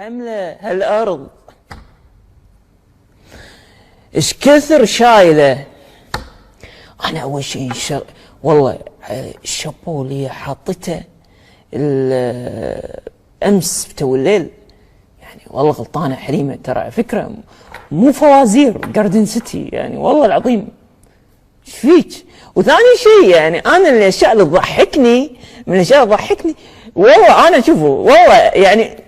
حملة هالأرض ايش كثر شايلة. أنا أول شيء والله الشابو اللي حاطته أمس تو الليل، يعني والله غلطانة حليمة، ترى فكرة مو فوازير جاردن سيتي، يعني والله العظيم ايش فيك. وثاني شيء يعني أنا الأشياء اللي تضحكني، من الأشياء اللي تضحكني والله أنا شوفوا والله يعني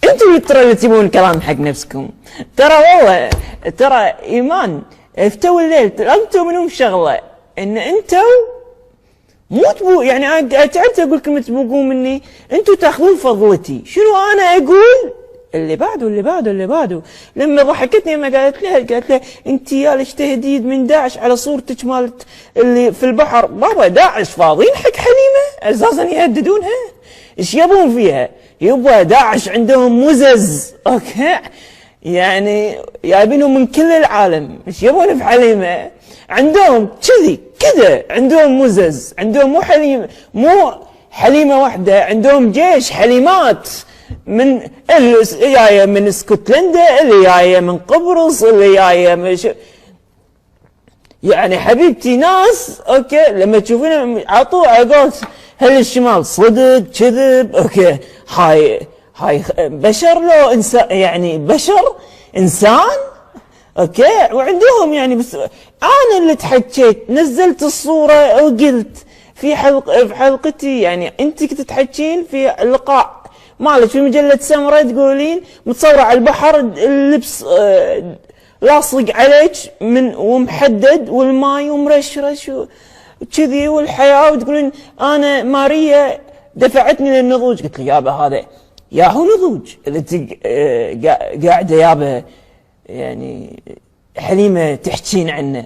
انتوا ترى اللي تجيبون كلام حق نفسكم، ترى والله ترى ايمان افتوا الليل انتوا منهم شغله ان انتوا مو تبو، يعني انا تعبت اقول كلمه تبوقون مني، انتوا تاخذون فضلتي. شنو انا اقول؟ اللي بعده اللي بعده اللي بعده. لما ضحكتني لما قالت لها انت يا ليش تهديد من داعش على صورتك مالت اللي في البحر. بابا داعش فاضيين حق حليمه اساسا يهددونها؟ ايش يبون فيها؟ يبا داعش عندهم مزز، اوكي، يعني جايبينهم من كل العالم. ايش يبون في حليمه؟ عندهم كذي كذا، عندهم مزز، عندهم مو حليمه واحده، عندهم جيش حليمات، من اللي جايه من اسكتلندا، اللي جايه من قبرص، اللي جايه يعني حبيبتي ناس اوكي لما تشوفينهم عطوا على قولت هل الشمال صدق كذب، اوكي هاي بشر لو انسان، يعني بشر انسان اوكي. وعندهم يعني بس انا اللي تحكيت نزلت الصوره وقلت في حلقتي، يعني انت كنت تحكين في اللقاء مالك في مجله سمره تقولين متصوره على البحر، اللبس لاصق عليك من ومحدد والماي ومرشرش وكذي والحياه، وتقولين انا ماريا دفعتني للنضوج. قلت له يابا هذا يا هو نضوج اللي انت قاعده يابا يعني حليمه تحكين عنه؟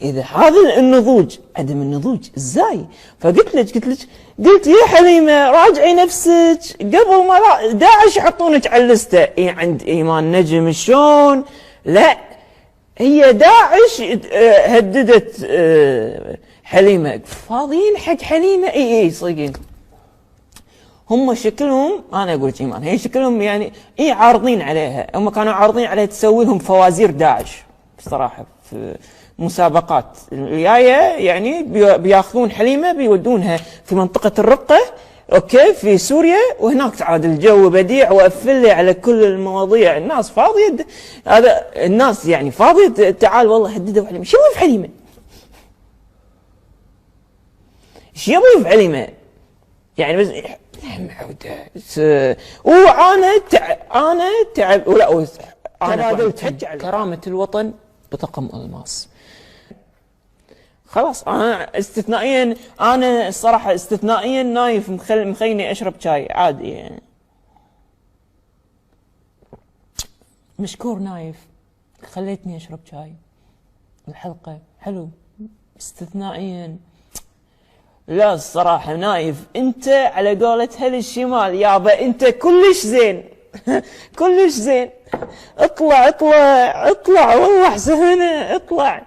اذا هذا النضوج عدم النضوج ازاي؟ قلت يا حليمه راجعي نفسك قبل ما داعش يحطونك على اللسته. عند ايمان نجم شلون؟ لا هي داعش هددت حليمه، فاضيين حق حليمه. اي صدقين هم شكلهم، انا اقول لك ايمان هي شكلهم يعني عارضين عليها، هم كانوا عارضين عليها تسوي لهم فوازير داعش بصراحه في مسابقات الجايه، يعني بياخذون حليمه بيودونها في منطقه الرقه اوكي في سوريا، وهناك عاد الجو بديع وقفل لي على كل المواضيع. الناس فاضيه، هذا الناس يعني فاضيه، تعال والله هددوا حليمه. شو يبون في حليمه؟ ايش يبون في حليمه؟ يعني بس وانا تعب ولا انا كرامه الوطن بطقم الماس. خلاص انا استثنائيا، انا الصراحه استثنائيا نايف مخيني اشرب شاي عادي، يعني مشكور نايف خليتني اشرب شاي الحلقه حلو استثنائيا. لا الصراحه نايف انت على قولة هل الشمال يابا انت كلش زين كلش زين. اطلع والله احسن هنا اطلع.